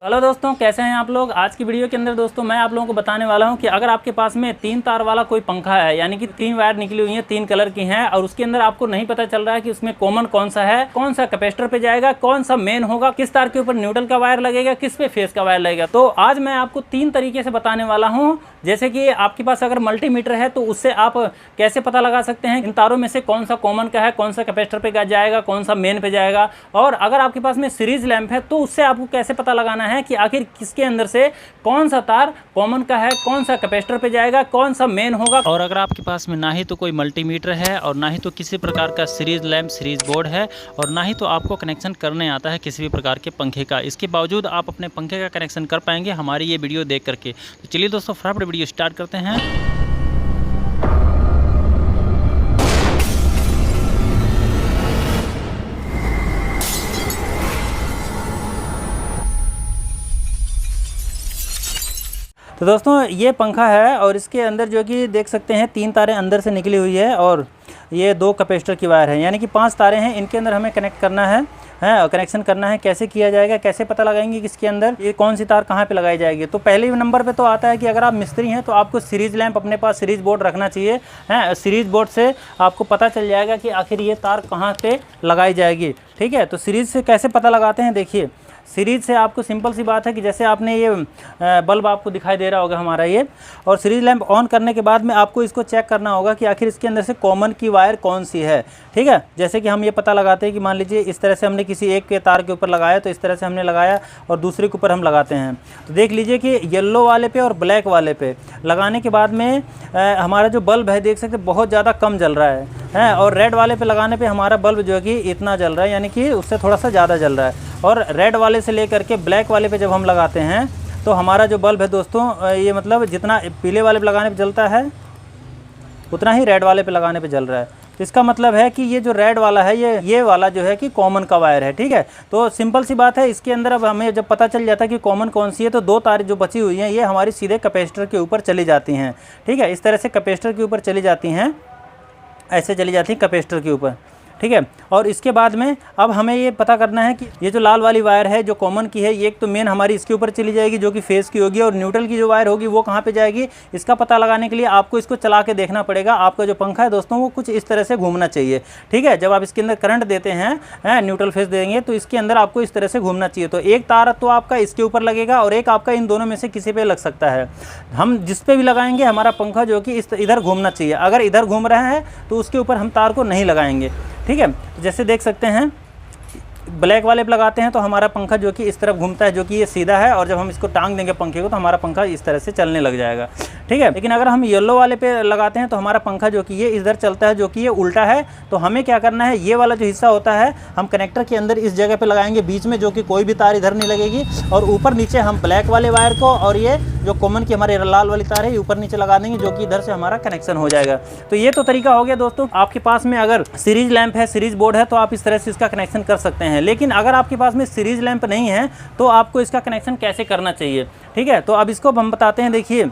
Hello दोस्तों, कैसे हैं आप लोग। आज की वीडियो के अंदर दोस्तों मैं आप लोगों को बताने वाला हूं कि अगर आपके पास में 3 तार वाला कोई पंखा है, यानी कि 3 वायर निकली हुई हैं, 3 कलर की हैं, और उसके अंदर आपको नहीं पता चल रहा है कि उसमें कॉमन कौन सा है, कौन सा कैपेसिटर पे जाएगा, कौन सा मेन होगा, किस तार के ऊपर न्यूट्रल का वायर लगेगा, किस पे फेस का वायर लगेगा। तो आज मैं आपको 3 तरीके से बताने वाला हूँ। जैसे कि आपके पास अगर मल्टीमीटर है तो उससे आप कैसे पता लगा सकते हैं इन तारों में से कौन सा कॉमन का है, कौन सा कैपेसिटर पे जाएगा, कौन सा मेन पे जाएगा। और अगर आपके पास में सीरीज लैंप है तो उससे आपको कैसे पता लगाना है कि आखिर किसके अंदर से कौन सा तार कॉमन का है, कौन सा कैपेसिटर पे जाएगा, कौन सा मेन होगा। और अगर आपके पास में ना ही तो कोई मल्टीमीटर है और ना ही तो किसी प्रकार का सीरीज लैंप, सीरीज बोर्ड है, और ना ही तो आपको कनेक्शन करने आता है किसी भी प्रकार के पंखे का, इसके बावजूद आप अपने पंखे का कनेक्शन कर पाएंगे हमारी ये वीडियो देख करके। तो चलिए दोस्तों फटाफट वीडियो स्टार्ट करते हैं। तो दोस्तों ये पंखा है और इसके अंदर जो कि देख सकते हैं 3 तारें अंदर से निकली हुई है और ये 2 कैपेसिटर की वायर है, यानी कि 5 तारें हैं। इनके अंदर हमें कनेक्ट करना है और कनेक्शन करना है। कैसे किया जाएगा, कैसे पता लगाएंगे कि इसके अंदर ये कौन सी तार कहाँ पे लगाई जाएगी। तो पहले नंबर पे तो आता है कि अगर आप मिस्त्री हैं तो आपको सीरीज लैंप अपने पास सीरीज बोर्ड रखना चाहिए। सीरीज बोर्ड से आपको पता चल जाएगा कि आखिर ये तार कहाँ पे लगाई जाएगी। ठीक है, तो सीरीज से कैसे पता लगाते हैं, देखिए सीरीज से आपको सिंपल सी बात है कि जैसे आपने ये बल्ब आपको दिखाई दे रहा होगा हमारा ये, और सीरीज लैंप ऑन करने के बाद में आपको इसको चेक करना होगा कि आखिर इसके अंदर से कॉमन की वायर कौन सी है। ठीक है, जैसे कि हम ये पता लगाते हैं कि मान लीजिए इस तरह से हमने किसी एक के तार के ऊपर लगाया, तो इस तरह से हमने लगाया और दूसरे के ऊपर हम लगाते हैं। तो देख लीजिए कि येलो वाले पे और ब्लैक वाले पे लगाने के बाद में हमारा जो बल्ब है देख सकते बहुत ज़्यादा कम जल रहा है, और रेड वाले पे लगाने पे हमारा बल्ब जो है कि इतना जल रहा है, यानी कि उससे थोड़ा सा ज़्यादा जल रहा है। और रेड वाले से लेकर के ब्लैक वाले पे जब हम लगाते हैं तो हमारा जो बल्ब है दोस्तों ये मतलब जितना पीले वाले पे लगाने पे जलता है उतना ही रेड वाले पे लगाने पे जल रहा है। तो इसका मतलब है कि ये जो रेड वाला है ये वाला जो है कि कॉमन का वायर है। ठीक है, तो सिंपल सी बात है। इसके अंदर अब हमें जब पता चल जाता है कि कॉमन कौन सी है तो 2 तारें जो बची हुई हैं ये हमारी सीधे कैपेसिटर के ऊपर चली जाती हैं। ठीक है, इस तरह से कैपेसिटर के ऊपर चली जाती हैं, ऐसे चली जाती हैं कैपेसिटर के ऊपर। ठीक है, और इसके बाद में अब हमें ये पता करना है कि ये जो लाल वाली वायर है जो कॉमन की है, ये एक तो मेन हमारी इसके ऊपर चली जाएगी जो कि फेस की होगी, और न्यूट्रल की जो वायर होगी वो कहाँ पे जाएगी। इसका पता लगाने के लिए आपको इसको चला के देखना पड़ेगा। आपका जो पंखा है दोस्तों वो कुछ इस तरह से घूमना चाहिए। ठीक है, जब आप इसके अंदर करंट देते हैं न्यूट्रल फेस देंगे तो इसके अंदर आपको इस तरह से घूमना चाहिए। तो एक तार तो आपका इसके ऊपर लगेगा और एक आपका इन दोनों में से किसी पे लग सकता है। हम जिस पे भी लगाएंगे हमारा पंखा जो कि इधर घूमना चाहिए। अगर इधर घूम रहा है तो उसके ऊपर हम तार को नहीं लगाएंगे। ठीक है, तो जैसे देख सकते हैं ब्लैक वाले पे लगाते हैं तो हमारा पंखा जो कि इस तरफ घूमता है, जो कि ये सीधा है, और जब हम इसको टांग देंगे पंखे को तो हमारा पंखा इस तरह से चलने लग जाएगा। ठीक है, लेकिन अगर हम येलो वाले पे लगाते हैं तो हमारा पंखा जो कि ये इधर चलता है, जो कि ये उल्टा है। तो हमें क्या करना है, ये वाला जो हिस्सा होता है हम कनेक्टर के अंदर इस जगह पे लगाएंगे बीच में, जो कि कोई भी तार इधर नहीं लगेगी, और ऊपर नीचे हम ब्लैक वाले वायर को और ये जो कॉमन की हमारे लाल वाली तार है ऊपर नीचे लगा देंगे, जो कि इधर से हमारा कनेक्शन हो जाएगा। तो ये तो तरीका हो गया दोस्तों। आपके पास में अगर सीरीज लैंप है, सीरीज बोर्ड है, तो आप इस तरह से इसका कनेक्शन कर सकते हैं। लेकिन अगर आपके पास में सीरीज लैंप नहीं है तो आपको इसका कनेक्शन कैसे करना चाहिए। ठीक है, तो अब इसको हम बताते हैं। देखिए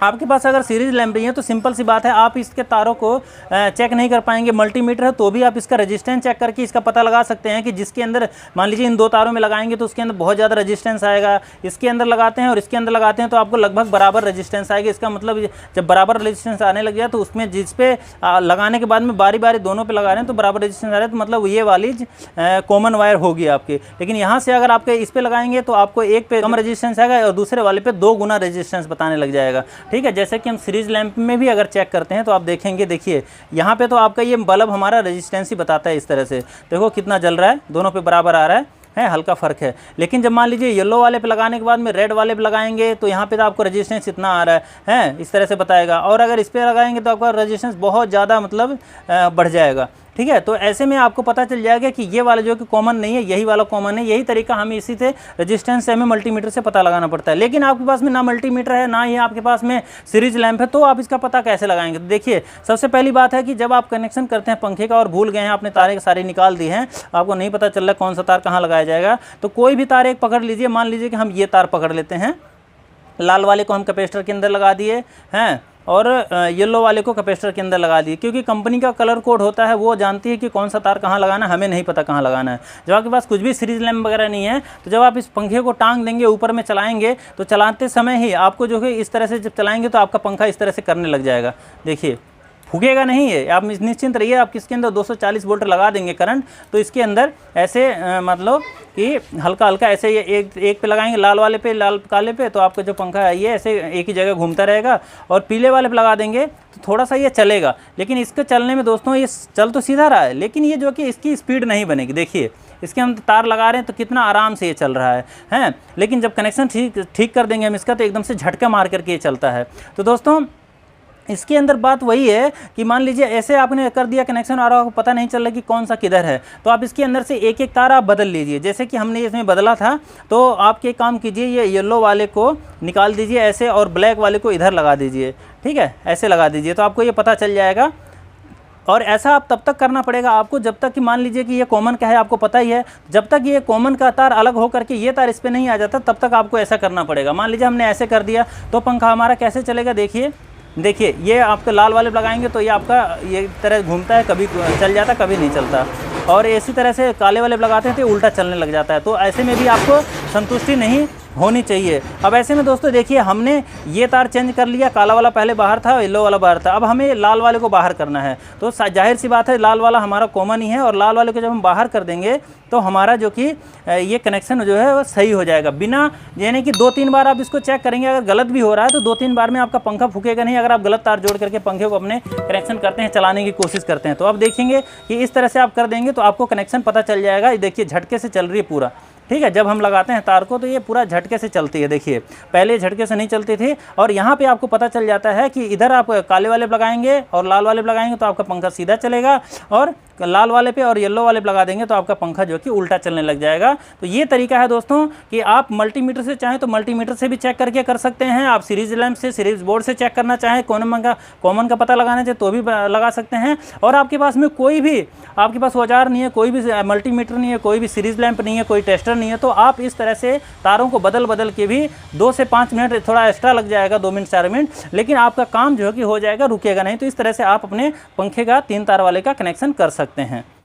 आपके पास अगर सीरीज लैंप नहीं है तो सिंपल सी बात है, आप इसके तारों को चेक नहीं कर पाएंगे। मल्टीमीटर है तो भी आप इसका रेजिस्टेंस चेक करके इसका पता लगा सकते हैं कि जिसके अंदर मान लीजिए इन 2 तारों में लगाएंगे तो उसके अंदर बहुत ज़्यादा रेजिस्टेंस आएगा। इसके अंदर लगाते हैं और इसके अंदर लगाते हैं तो आपको लगभग बराबर रेजिस्टेंस आएगा। इसका मतलब जब बराबर रेजिस्टेंस आने लग गया तो उसमें जिस पे लगाने के बाद में बारी बारी दोनों पे लगा रहे हैं तो बराबर रेजिस्टेंस आ रहा है, तो मतलब ये वाली कॉमन वायर होगी आपकी। लेकिन यहाँ से अगर आपके इस पे लगाएंगे तो आपको एक पे कम रेजिस्टेंस आएगा और दूसरे वाले पे 2 गुना रेजिस्टेंस बताने लग जाएगा। ठीक है, जैसे कि हम सीरीज लैंप में भी अगर चेक करते हैं तो आप देखेंगे, देखिए यहाँ पे तो आपका ये बल्ब हमारा रेजिस्टेंस ही बताता है। इस तरह से देखो कितना जल रहा है, दोनों पे बराबर आ रहा है, हल्का फ़र्क है। लेकिन जब मान लीजिए येलो वाले पे लगाने के बाद में रेड वाले पे लगाएंगे तो यहाँ पे तो आपको रेजिस्टेंस इतना आ रहा है, इस तरह से बताएगा। और अगर इस पर लगाएंगे तो आपका रेजिस्टेंस बहुत ज़्यादा मतलब बढ़ जाएगा। ठीक है, तो ऐसे में आपको पता चल जाएगा कि ये वाला जो कि कॉमन नहीं है, यही वाला कॉमन है। यही तरीका हमें इसी से रेजिस्टेंस से हमें मल्टीमीटर से पता लगाना पड़ता है। लेकिन आपके पास में ना मल्टीमीटर है ना ही आपके पास में सीरीज लैंप है, तो आप इसका पता कैसे लगाएंगे। तो देखिए सबसे पहली बात है कि जब आप कनेक्शन करते हैं पंखे का और भूल गए हैं, आपने तारे सारे निकाल दी हैं, आपको नहीं पता चल रहा कौन सा तार कहाँ लगाया जाएगा, तो कोई भी तार एक पकड़ लीजिए। मान लीजिए कि हम ये तार पकड़ लेते हैं, लाल वाले को हम कैपेसिटर के अंदर लगा दिए हैं, और येलो वाले को कैपेसिटर के अंदर लगा दिए, क्योंकि कंपनी का कलर कोड होता है, वो जानती है कि कौन सा तार कहाँ लगाना है, हमें नहीं पता कहाँ लगाना है। जब आपके पास कुछ भी सीरीज लैंप वगैरह नहीं है, तो जब आप इस पंखे को टांग देंगे ऊपर में चलाएंगे, तो चलाते समय ही आपको जो है इस तरह से जब चलाएंगे तो आपका पंखा इस तरह से करने लग जाएगा। देखिए फूकेगा नहीं है, आप निश्चिंत रहिए। आप इसके अंदर 240 वोल्ट लगा देंगे करंट, तो इसके अंदर ऐसे मतलब कि हल्का हल्का ऐसे ये एक पे लगाएंगे, लाल वाले पे, लाल काले पे, तो आपका जो पंखा है ये ऐसे एक ही जगह घूमता रहेगा। और पीले वाले पे लगा देंगे तो थोड़ा सा ये चलेगा, लेकिन इसके चलने में दोस्तों ये चल तो सीधा रहा है, लेकिन ये जो कि इसकी स्पीड नहीं बनेगी। देखिए इसके हम तार लगा रहे हैं तो कितना आराम से ये चल रहा है हैं, लेकिन जब कनेक्शन ठीक कर देंगे हम इसका, तो एकदम से झटका मार करके ये चलता है। तो दोस्तों इसके अंदर बात वही है कि मान लीजिए ऐसे आपने कर दिया कनेक्शन और आपको पता नहीं चल रहा कि कौन सा किधर है, तो आप इसके अंदर से एक एक तार आप बदल लीजिए। जैसे कि हमने इसमें बदला था, तो आप ये काम कीजिए, ये येलो वाले को निकाल दीजिए ऐसे और ब्लैक वाले को इधर लगा दीजिए, ठीक है, ऐसे लगा दीजिए, तो आपको ये पता चल जाएगा। और ऐसा आप तब तक करना पड़ेगा आपको जब तक कि मान लीजिए कि ये कॉमन का है, आपको पता ही है, जब तक ये कॉमन का तार अलग हो करके ये तार इस पर नहीं आ जाता, तब तक आपको ऐसा करना पड़ेगा। मान लीजिए हमने ऐसे कर दिया तो पंखा हमारा कैसे चलेगा, देखिए ये आपके लाल वाले लगाएंगे तो ये आपका ये तरह घूमता है, कभी चल जाता कभी नहीं चलता, और इसी तरह से काले वाले लगाते हैं तो उल्टा चलने लग जाता है। तो ऐसे में भी आपको संतुष्टि नहीं होनी चाहिए। अब ऐसे में दोस्तों देखिए हमने ये तार चेंज कर लिया, काला वाला पहले बाहर था, येलो वाला बाहर था, अब हमें लाल वाले को बाहर करना है। तो जाहिर सी बात है लाल वाला हमारा कॉमन ही है, और लाल वाले को जब हम बाहर कर देंगे तो हमारा जो कि ये कनेक्शन जो है वो सही हो जाएगा। बिना यानी कि 2-3 बार आप इसको चेक करेंगे, अगर गलत भी हो रहा है तो 2-3 बार में आपका पंखा फूकेगा नहीं। अगर आप गलत तार जोड़ करके पंखे को अपने कनेक्शन करते हैं, चलाने की कोशिश करते हैं, तो आप देखेंगे कि इस तरह से आप कर देंगे तो आपको कनेक्शन पता चल जाएगा। ये देखिए झटके से चल रही है पूरा, ठीक है। जब हम लगाते हैं तार को तो ये पूरा झटके से चलती है। देखिए पहले झटके से नहीं चलती थी, और यहाँ पे आपको पता चल जाता है कि इधर आप काले वाले लगाएंगे और लाल वाले लगाएंगे तो आपका पंखा सीधा चलेगा, और लाल वाले पे और येलो वाले पे लगा देंगे तो आपका पंखा जो कि उल्टा चलने लग जाएगा। तो ये तरीका है दोस्तों कि आप मल्टीमीटर से चाहें तो मल्टीमीटर से भी चेक करके कर सकते हैं, आप सीरीज लैंप से, सीरीज बोर्ड से चेक करना चाहें, कॉमन का पता लगाना चाहे तो भी लगा सकते हैं। और आपके पास में कोई भी आपके पास औजार नहीं है, कोई भी मल्टीमीटर नहीं है, कोई भी सीरीज लैंप नहीं है, कोई टेस्टर नहीं है, तो आप इस तरह से तारों को बदल बदल के भी 2 से 5 मिनट, थोड़ा एक्स्ट्रा लग जाएगा 2 मिनट 4 मिनट, लेकिन आपका काम जो है कि हो जाएगा, रुकेगा नहीं। तो इस तरह से आप अपने पंखे का 3 तार वाले का कनेक्शन कर सकते हैं।